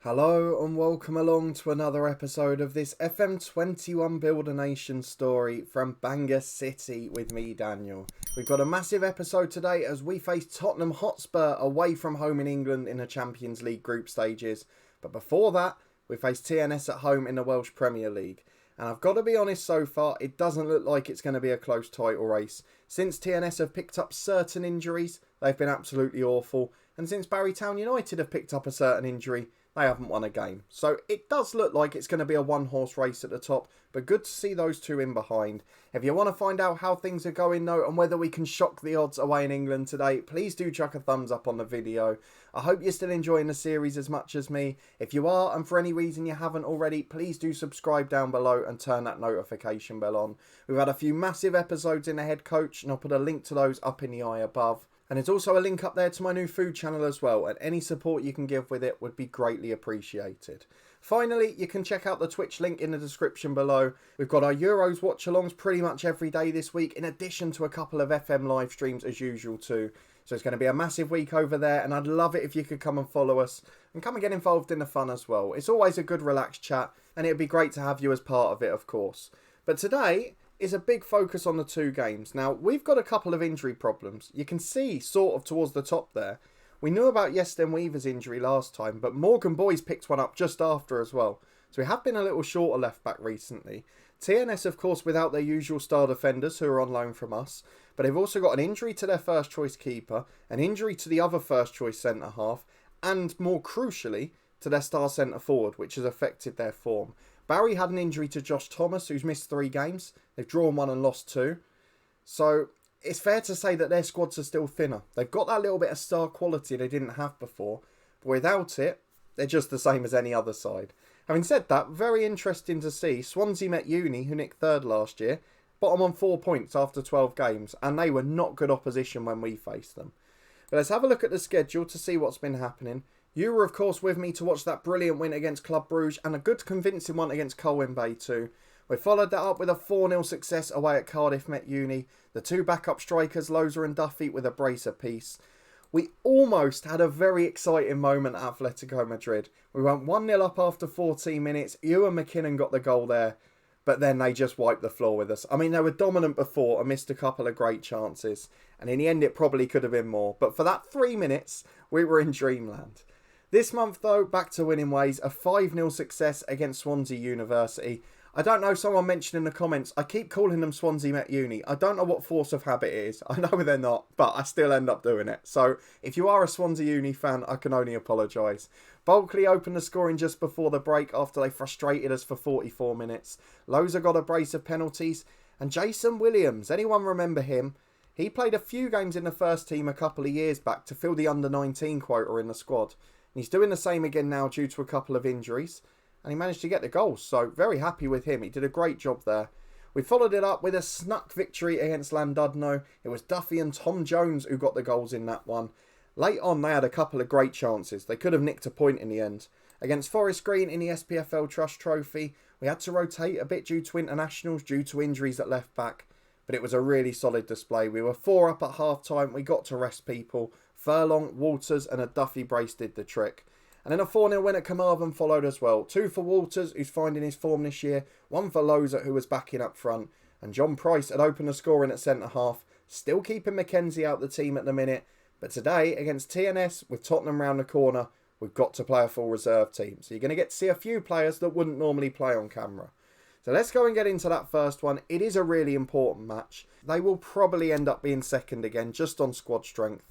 Hello and welcome along to another episode of this FM21 Build a Nation story from Bangor City with me, Daniel. We've got a massive episode today as we face Tottenham Hotspur away from home in England in the Champions League group stages. But before that, we face TNS at home in the Welsh Premier League. And I've got to be honest, so far, it doesn't look like it's going to be a close title race. Since TNS have picked up certain injuries, they've been absolutely awful. And since Town United have picked up a certain injury, they haven't won a game. So it does look like it's going to be a one-horse race at the top, but good to see those two in behind. If you want to find out how things are going though, and whether we can shock the odds away in England today, please do chuck a thumbs up on the video. I hope you're still enjoying the series as much as me. If you are, and for any reason you haven't already, please do subscribe down below and turn that notification bell on. We've had a few massive episodes in the head coach, and I'll put a link to those up in the eye above. And there's also a link up there to my new food channel as well, and any support you can give with it would be greatly appreciated. Finally, you can check out the Twitch link in the description below. We've got our Euros watch-alongs pretty much every day this week, in addition to a couple of FM live streams as usual too. So it's going to be a massive week over there, and I'd love it if you could come and follow us, and come and get involved in the fun as well. It's always a good relaxed chat, and it'd be great to have you as part of it, of course. But today is a big focus on the two games. Now, we've got a couple of injury problems. You can see sort of towards the top there. We knew about Yesten Weaver's injury last time, but Morgan Boys picked one up just after as well. So we have been a little shorter left back recently. TNS, of course, without their usual star defenders who are on loan from us, but they've also got an injury to their first choice keeper, an injury to the other first choice centre half, and more crucially, to their star centre forward, which has affected their form. Barry had an injury to Josh Thomas, who's missed 3 games. They've drawn 1 and lost 2. So it's fair to say that their squads are still thinner. They've got that little bit of star quality they didn't have before. But without it, they're just the same as any other side. Having said that, very interesting to see. Swansea met Uni, who nicked 3rd last year, bottom on 4 points after 12 games. And they were not good opposition when we faced them. But let's have a look at the schedule to see what's been happening. You were, of course, with me to watch that brilliant win against Club Brugge and a good convincing one against Colwyn Bay too. We followed that up with a 4-0 success away at Cardiff Met Uni. The 2 backup strikers, Loza and Duffy, with a brace apiece. We almost had a very exciting moment at Atletico Madrid. We went 1-0 up after 14 minutes. Ewan McKinnon got the goal there, but then they just wiped the floor with us. I mean, they were dominant before and missed a couple of great chances. And in the end, it probably could have been more. But for that 3 minutes, we were in dreamland. This month, though, back to winning ways. A 5-0 success against Swansea University. I don't know, someone mentioned in the comments, I keep calling them Swansea Met Uni. I don't know what force of habit it is. I know they're not, but I still end up doing it. So, if you are a Swansea Uni fan, I can only apologise. Bulkley opened the scoring just before the break after they frustrated us for 44 minutes. Loza got a brace of penalties. And Jason Williams, anyone remember him? He played a few games in the first team a couple of years back to fill the under-19 quota in the squad. He's doing the same again now due to a couple of injuries. And he managed to get the goals, so very happy with him. He did a great job there. We followed it up with a snuck victory against Llandudno. It was Duffy and Tom Jones who got the goals in that one. Late on, they had a couple of great chances. They could have nicked a point in the end. Against Forest Green in the SPFL Trust Trophy, we had to rotate a bit due to internationals, due to injuries at left back. But it was a really solid display. We were 4 up at half-time. We got to rest people. Furlong, Walters and a Duffy brace did the trick. And then a 4-0 win at Carmarthen followed as well. 2 for Walters, who's finding his form this year. 1 for Loza, who was backing up front. And John Price had opened the scoring at centre-half. Still keeping Mackenzie out the team at the minute. But today, against TNS, with Tottenham round the corner, we've got to play a full reserve team. So you're going to get to see a few players that wouldn't normally play on camera. So let's go and get into that first one. It is a really important match. They will probably end up being second again, just on squad strength.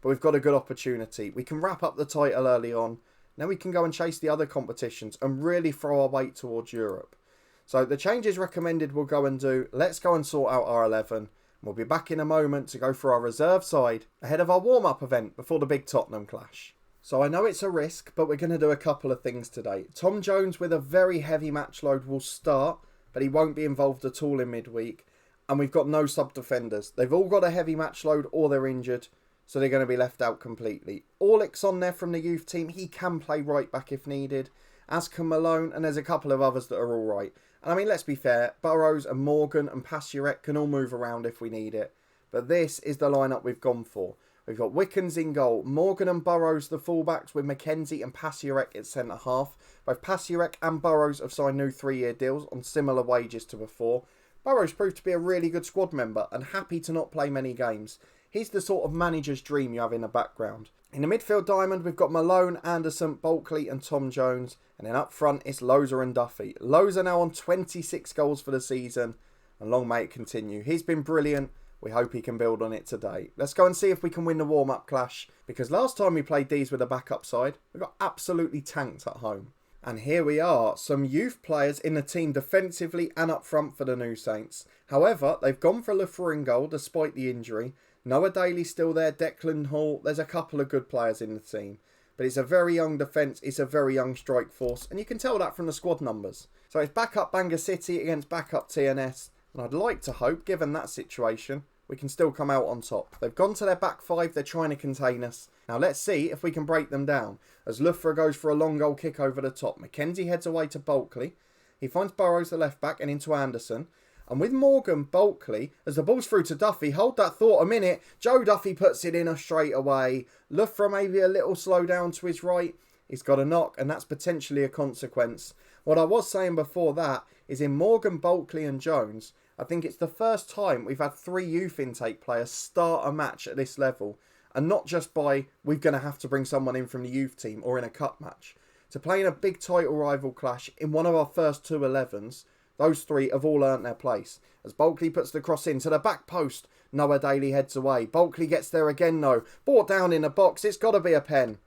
But we've got a good opportunity. We can wrap up the title early on. Then we can go and chase the other competitions and really throw our weight towards Europe. So the changes recommended we'll go and do. Let's go and sort out our 11. We'll be back in a moment to go for our reserve side ahead of our warm-up event before the big Tottenham clash. So I know it's a risk, but we're going to do a couple of things today. Tom Jones with a very heavy match load will start, but he won't be involved at all in midweek. And we've got no sub-defenders. They've all got a heavy match load or they're injured, so they're going to be left out completely. Orlick's on there from the youth team. He can play right back if needed, as can Malone, and there's a couple of others that are all right. And I mean, let's be fair, Burrows and Morgan and Passurek can all move around if we need it. But this is the lineup we've gone for. We've got Wickens in goal, Morgan and Burrows the fullbacks, with Mackenzie and Pasiarek at centre half. Both Pasiarek and Burrows have signed new 3-year deals on similar wages to before. Burrows proved to be a really good squad member and happy to not play many games. He's the sort of manager's dream you have in the background. In the midfield diamond, we've got Malone, Anderson, Bulkley and Tom Jones. And then up front, it's Loza and Duffy. Loza now on 26 goals for the season. And long may it continue. He's been brilliant. We hope he can build on it today. Let's go and see if we can win the warm-up clash. Because last time we played these with a backup side, we got absolutely tanked at home. And here we are, some youth players in the team defensively and up front for the New Saints. However, they've gone for Lufra in goal despite the injury. Noah Daly's still there, Declan Hall. There's a couple of good players in the team. But it's a very young defence, it's a very young strike force. And you can tell that from the squad numbers. So it's backup Bangor City against backup TNS. And I'd like to hope, given that situation, we can still come out on top. They've gone to their back five, they're trying to contain us. Now let's see if we can break them down. As Lufra goes for a long goal kick over the top. Mackenzie heads away to Bulkley. He finds Burrows the left back and into Anderson. And with Morgan, Bulkley, as the ball's through to Duffy, hold that thought a minute. Joe Duffy puts it in straight away. Lufra maybe a little slow down to his right. He's got a knock and that's potentially a consequence. What I was saying before that is in Morgan, Bulkley and Jones, I think it's the first time we've had 3 youth intake players start a match at this level. And not just by, we're going to have to bring someone in from the youth team or in a cup match. To play in a big title rival clash in one of our first 2 11s, those 3 have all earned their place. As Bulkley puts the cross in to the back post, Noah Daly heads away. Bulkley gets there again though. Brought down in a box, it's got to be a pen.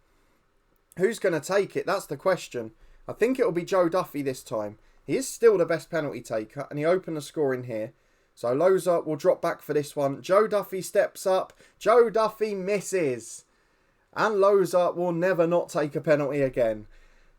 Who's going to take it? That's the question. I think it'll be Joe Duffy this time. He is still the best penalty taker and he opened the scoring here. So Loza will drop back for this one. Joe Duffy steps up. Joe Duffy misses. And Loza will never not take a penalty again.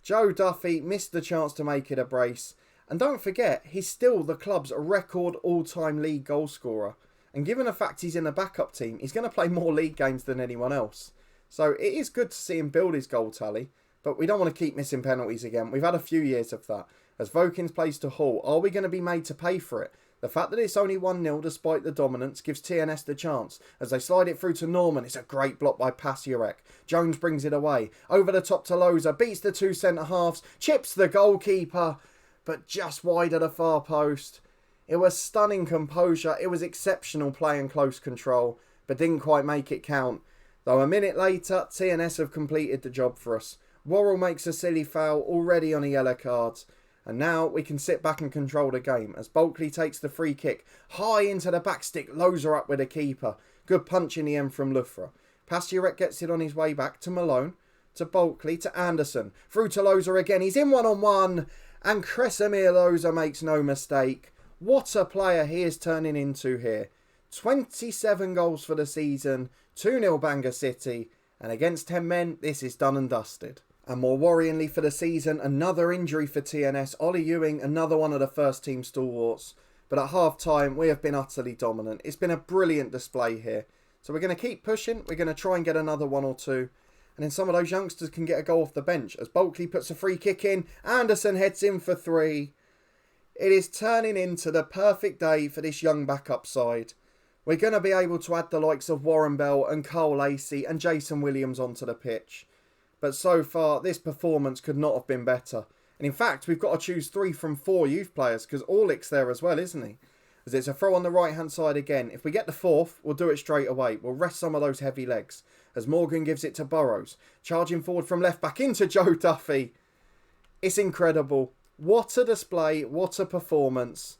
Joe Duffy missed the chance to make it a brace. And don't forget, he's still the club's record all-time league goal scorer. And given the fact he's in the backup team, he's going to play more league games than anyone else. So it is good to see him build his goal tally. But we don't want to keep missing penalties again. We've had a few years of that. As Vokins plays to Hall, are we going to be made to pay for it? The fact that it's only 1-0 despite the dominance gives TNS the chance. As they slide it through to Norman, it's a great block by Pasiarek. Jones brings it away. Over the top to Loza, beats the 2 centre-halves, chips the goalkeeper, but just wide of the far post. It was stunning composure, it was exceptional play and close control, but didn't quite make it count. Though a minute later, TNS have completed the job for us. Worrell makes a silly foul, already on a yellow card. And now we can sit back and control the game as Bulkley takes the free kick. High into the back stick, Loza up with a keeper. Good punch in the end from Lufra. Pasiarek gets it on his way back to Malone, to Bulkley, to Anderson. Through to Loza again, he's in one-on-one. And Kresimir Loza makes no mistake. What a player he is turning into here. 27 goals for the season, 2-0 Bangor City. And against 10 men, this is done and dusted. And more worryingly for the season, another injury for TNS. Ollie Ewing, another one of the first team stalwarts. But at half time, we have been utterly dominant. It's been a brilliant display here. So we're going to keep pushing. We're going to try and get another 1 or 2. And then some of those youngsters can get a goal off the bench. As Bulkley puts a free kick in, Anderson heads in for 3. It is turning into the perfect day for this young backup side. We're going to be able to add the likes of Warren Bell and Carl Lacey and Jason Williams onto the pitch. But so far, this performance could not have been better. And in fact, we've got to choose 3 from 4 youth players because Orlick's there as well, isn't he? As it's a throw on the right-hand side again. If we get the 4th, we'll do it straight away. We'll rest some of those heavy legs. As Morgan gives it to Burrows. Charging forward from left back into Joe Duffy. It's incredible. What a display. What a performance.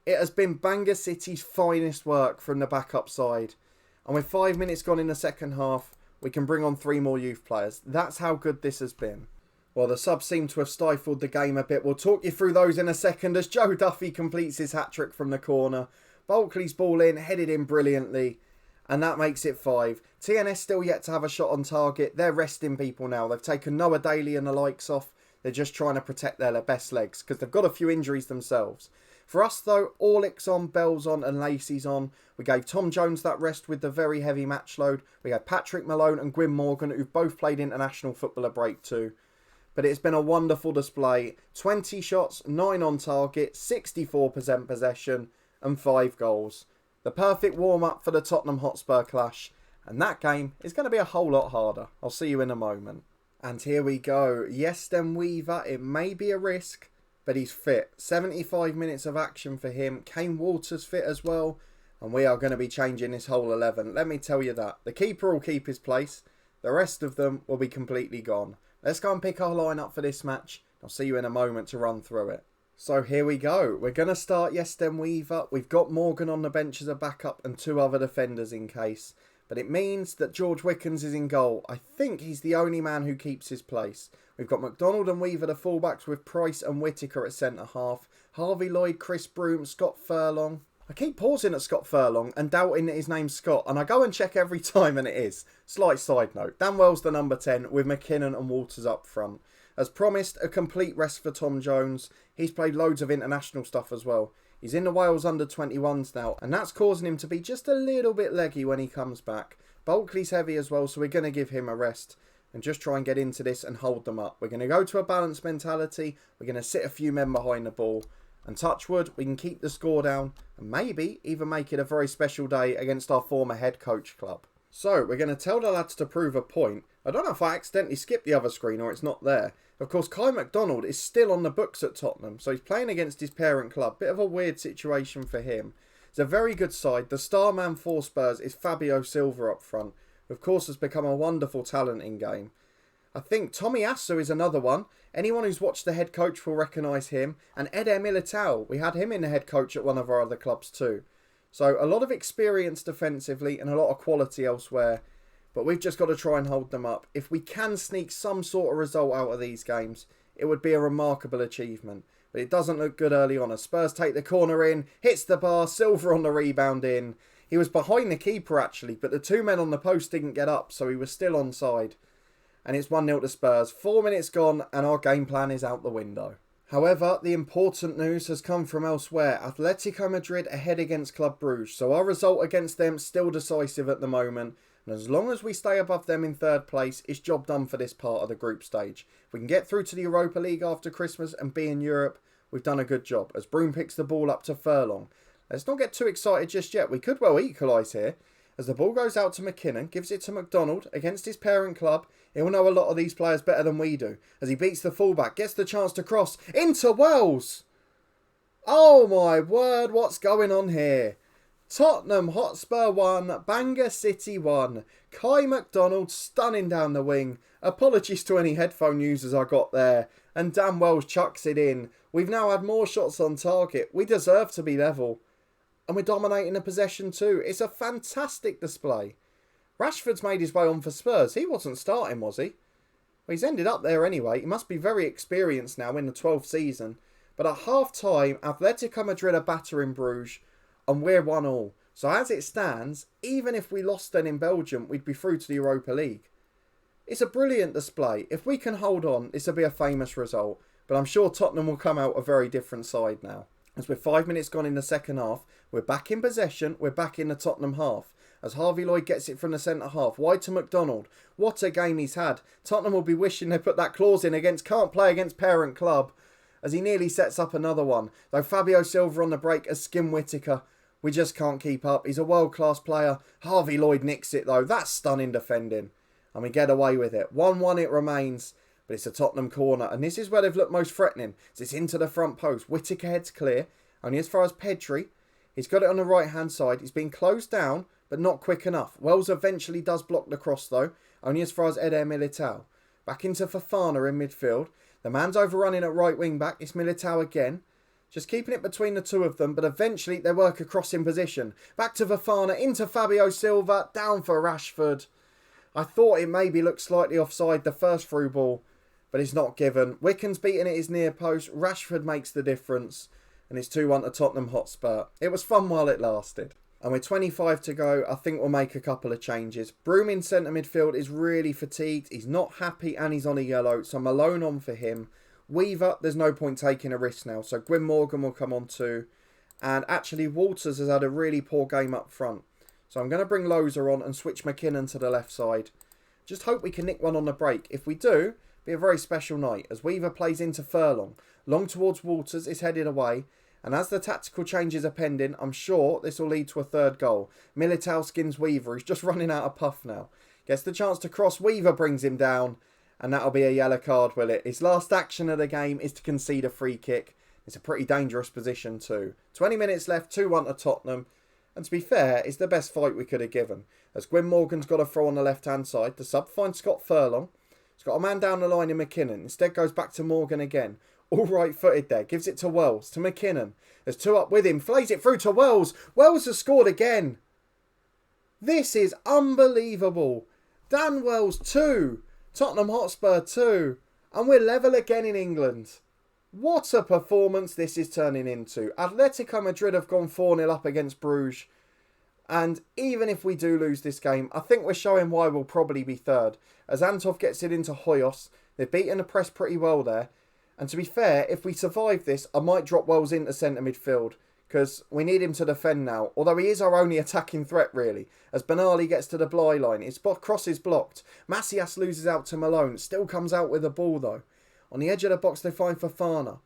It has been Bangor City's finest work from the backup side. And with 5 minutes gone in the second half, we can bring on 3 more youth players. That's how good this has been. Well, the subs seem to have stifled the game a bit. We'll talk you through those in a second as Joe Duffy completes his hat-trick from the corner. Bulkley's ball in, headed in brilliantly. And that makes it 5. TNS still yet to have a shot on target. They're resting people now. They've taken Noah Daly and the likes off. They're just trying to protect their best legs because they've got a few injuries themselves. For us though, Orlick's on, Bell's on and Lacey's on. We gave Tom Jones that rest with the very heavy match load. We had Patrick Malone and Gwyn Morgan who've both played international football a break too. But it's been a wonderful display. 20 shots, 9 on target, 64% possession and 5 goals. The perfect warm-up for the Tottenham Hotspur clash. And that game is going to be a whole lot harder. I'll see you in a moment. And here we go. Yesten Weaver, it may be a risk, but he's fit. 75 minutes of action for him. Kane Walters fit as well. And we are going to be changing this whole 11. Let me tell you that. The keeper will keep his place. The rest of them will be completely gone. Let's go and pick our lineup for this match. I'll see you in a moment to run through it. So here we go. We're going to start Yesten Weaver. We've got Morgan on the bench as a backup and 2 other defenders in case. But it means that George Wickens is in goal. I think he's the only man who keeps his place. We've got McDonald and Weaver the fullbacks with Price and Whittaker at centre-half. Harvey Lloyd, Chris Broom, Scott Furlong. I keep pausing at Scott Furlong and doubting that his name's Scott. And I go and check every time and it is. Slight side note. Dan Wells the number 10 with McKinnon and Walters up front. As promised, a complete rest for Tom Jones. He's played loads of international stuff as well. He's in the Wales under-21s now, and that's causing him to be just a little bit leggy when he comes back. Bulkley's heavy as well, so we're going to give him a rest and just try and get into this and hold them up. We're going to go to a balanced mentality. We're going to sit a few men behind the ball. And touch wood, we can keep the score down and maybe even make it a very special day against our former head coach club. So, we're going to tell the lads to prove a point. I don't know if I accidentally skipped the other screen or it's not there. Of course, Kai McDonald is still on the books at Tottenham, so he's playing against his parent club. Bit of a weird situation for him. It's a very good side. The star man for Spurs is Fabio Silva up front. Of course, has become a wonderful talent in game. I think Tommy Asu is another one. Anyone who's watched the head coach will recognise him. And Eder Militao, we had him in the head coach at one of our other clubs too. So a lot of experience defensively and a lot of quality elsewhere. But we've just got to try and hold them up. If we can sneak some sort of result out of these games, it would be a remarkable achievement. But it doesn't look good early on. As Spurs take the corner in, hits the bar, Silva on the rebound in. He was behind the keeper actually, but the 2 men on the post didn't get up, so he was still onside. And it's 1-0 to Spurs. 4 minutes gone and our game plan is out the window. However, the important news has come from elsewhere. Atletico Madrid ahead against Club Brugge. So our result against them still decisive at the moment. And as long as we stay above them in 3rd place, it's job done for this part of the group stage. If we can get through to the Europa League after Christmas and be in Europe, we've done a good job. As Broom picks the ball up to Furlong. Let's not get too excited just yet. We could well equalise here. As the ball goes out to McKinnon, gives it to McDonald against his parent club. He'll know a lot of these players better than we do. As he beats the fullback, gets the chance to cross into Wells. Oh my word, what's going on here? Tottenham Hotspur 1, Bangor City 1. Kai McDonald stunning down the wing. Apologies to any headphone users I got there. And Dan Wells chucks it in. We've now had more shots on target. We deserve to be level. And we're dominating the possession too. It's a fantastic display. Rashford's made his way on for Spurs. He wasn't starting, was he? Well, he's ended up there anyway. He must be very experienced now in the 12th season. But at half-time, Atletico Madrid are battering Bruges. And we're 1-1. So as it stands, even if we lost then in Belgium, we'd be through to the Europa League. It's a brilliant display. If we can hold on, this will be a famous result. But I'm sure Tottenham will come out a very different side now. As we're 5 minutes gone in the second half, we're back in possession, we're back in the Tottenham half. As Harvey Lloyd gets it from the centre-half, wide to McDonald. What a game he's had. Tottenham will be wishing they put that clause in against can't play against parent club. As he nearly sets up another one. Though Fabio Silva on the break as Skim Whittaker. We just can't keep up. He's a world-class player. Harvey Lloyd nicks it though. That's stunning defending. And we get away with it. 1-1 it remains. But it's a Tottenham corner. And this is where they've looked most threatening. It's into the front post. Whittaker heads clear. Only as far as Pedri. He's got it on the right-hand side. He's been closed down, but not quick enough. Wells eventually does block the cross, though. Only as far as Eder Militao. Back into Fofana in midfield. The man's overrunning at right wing-back. It's Militao again. Just keeping it between the two of them, but eventually they work across in position. Back to Fofana, into Fabio Silva, down for Rashford. I thought it maybe looked slightly offside the first through ball, but it's not given. Wickens beating at his near post. Rashford makes the difference. And it's 2-1 to Tottenham Hotspur. It was fun while it lasted. And with 25 to go, I think we'll make a couple of changes. Broom in centre midfield is really fatigued. He's not happy and he's on a yellow. So Malone on for him. Weaver, there's no point taking a risk now. So Gwyn Morgan will come on too. And actually Walters has had a really poor game up front. So I'm going to bring Loza on and switch McKinnon to the left side. Just hope we can nick one on the break. If we do, it'll be a very special night. As Weaver plays into Furlong. Long towards Walters, is headed away. And as the tactical changes are pending, I'm sure this will lead to a third goal. Militao skins Weaver, who's just running out of puff now. Gets the chance to cross, Weaver brings him down. And that'll be a yellow card, will it? His last action of the game is to concede a free kick. It's a pretty dangerous position too. 20 minutes left, 2-1 to Tottenham. And to be fair, it's the best fight we could have given. As Gwyn Morgan's got a throw on the left-hand side, the sub finds Scott Furlong. He's got a man down the line in McKinnon. Instead goes back to Morgan again. All right-footed there. Gives it to Wells. To McKinnon. There's two up with him. Flays it through to Wells. Wells has scored again. This is unbelievable. Dan Wells 2. Tottenham Hotspur 2. And we're level again in England. What a performance this is turning into. Atletico Madrid have gone 4-0 up against Bruges. And even if we do lose this game, I think we're showing why we'll probably be third. As Antov gets it into Hoyos. They've beaten the press pretty well there. And to be fair, if we survive this, I might drop Wells into centre midfield. Because we need him to defend now. Although he is our only attacking threat, really. As Benali gets to the Bly line. His cross is blocked. Macias loses out to Malone. Still comes out with the ball, though. On the edge of the box, they find Fofana.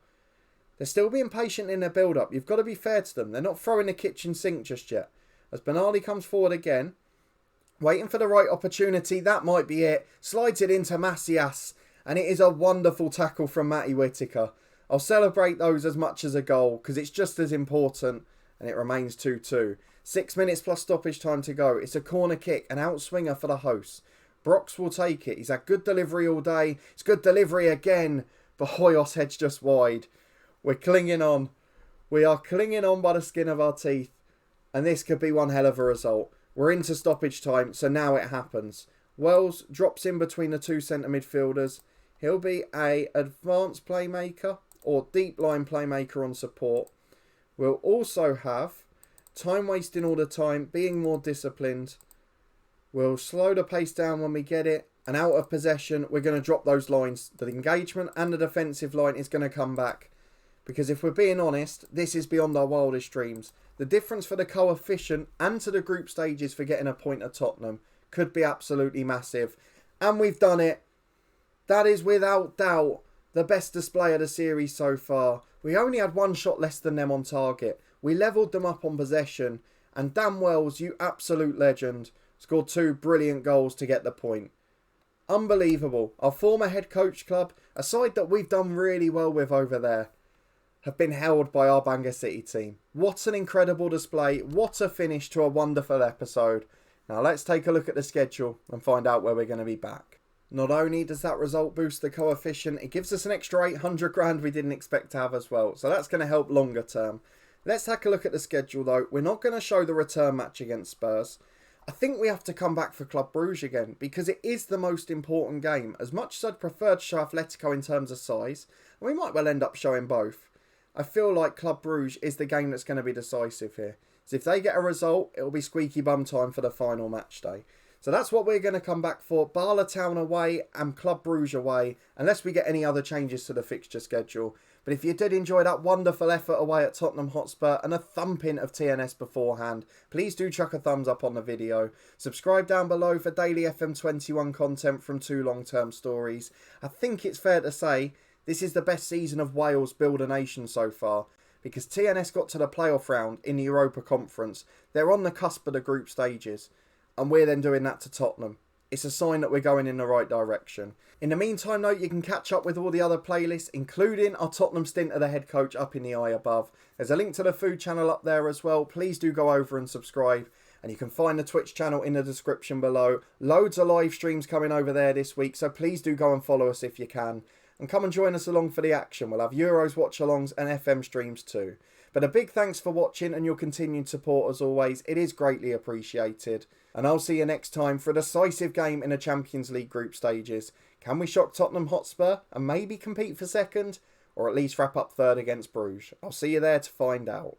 They're still being patient in their build-up. You've got to be fair to them. They're not throwing the kitchen sink just yet. As Benali comes forward again. Waiting for the right opportunity. That might be it. Slides it into Macias. And it is a wonderful tackle from Matty Whittaker. I'll celebrate those as much as a goal. Because it's just as important. And it remains 2-2. 6 minutes plus stoppage time to go. It's a corner kick. An outswinger for the hosts. Brox will take it. He's had good delivery all day. It's good delivery again. But Hoyos heads just wide. We're clinging on. We are clinging on by the skin of our teeth. And this could be one hell of a result. We're into stoppage time. So now it happens. Wells drops in between the two centre midfielders. He'll be a advanced playmaker. Or deep line playmaker on support. We'll also have time wasting all the time. Being more disciplined. We'll slow the pace down when we get it. And out of possession, we're going to drop those lines. The engagement and the defensive line is going to come back. Because if we're being honest, this is beyond our wildest dreams. The difference for the coefficient and to the group stages for getting a point at Tottenham could be absolutely massive. And we've done it. That is without doubt the best display of the series so far. We only had one shot less than them on target. We levelled them up on possession. And Dan Wells, you absolute legend, scored 2 brilliant goals to get the point. Unbelievable. Our former head coach club, a side that we've done really well with over there, have been held by our Bangor City team. What an incredible display. What a finish to a wonderful episode. Now let's take a look at the schedule and find out where we're going to be back. Not only does that result boost the coefficient, it gives us an extra 800 grand we didn't expect to have as well. So that's going to help longer term. Let's take a look at the schedule though. We're not going to show the return match against Spurs. I think we have to come back for Club Bruges again because it is the most important game. As much as I'd prefer to show Atletico in terms of size, and we might well end up showing both, I feel like Club Bruges is the game that's going to be decisive here. So if they get a result, it'll be squeaky bum time for the final match day. So that's what we're going to come back for. Bala Town away and Club Bruges away, unless we get any other changes to the fixture schedule. But if you did enjoy that wonderful effort away at Tottenham Hotspur and a thumping of TNS beforehand, please do chuck a thumbs up on the video. Subscribe down below for daily FM21 content from 2 long-term stories. I think it's fair to say this is the best season of Wales Build a Nation so far, because TNS got to the playoff round in the Europa Conference. They're on the cusp of the group stages, and we're then doing that to Tottenham. It's a sign that we're going in the right direction. In the meantime though, you can catch up with all the other playlists, including our Tottenham stint of the head coach up in the eye above. There's a link to the food channel up there as well. Please do go over and subscribe. And you can find the Twitch channel in the description below. Loads of live streams coming over there this week, so please do go and follow us if you can. And come and join us along for the action. We'll have Euros watch-alongs and FM streams too. But a big thanks for watching and your continued support as always. It is greatly appreciated. And I'll see you next time for a decisive game in the Champions League group stages. Can we shock Tottenham Hotspur and maybe compete for second? Or at least wrap up third against Bruges? I'll see you there to find out.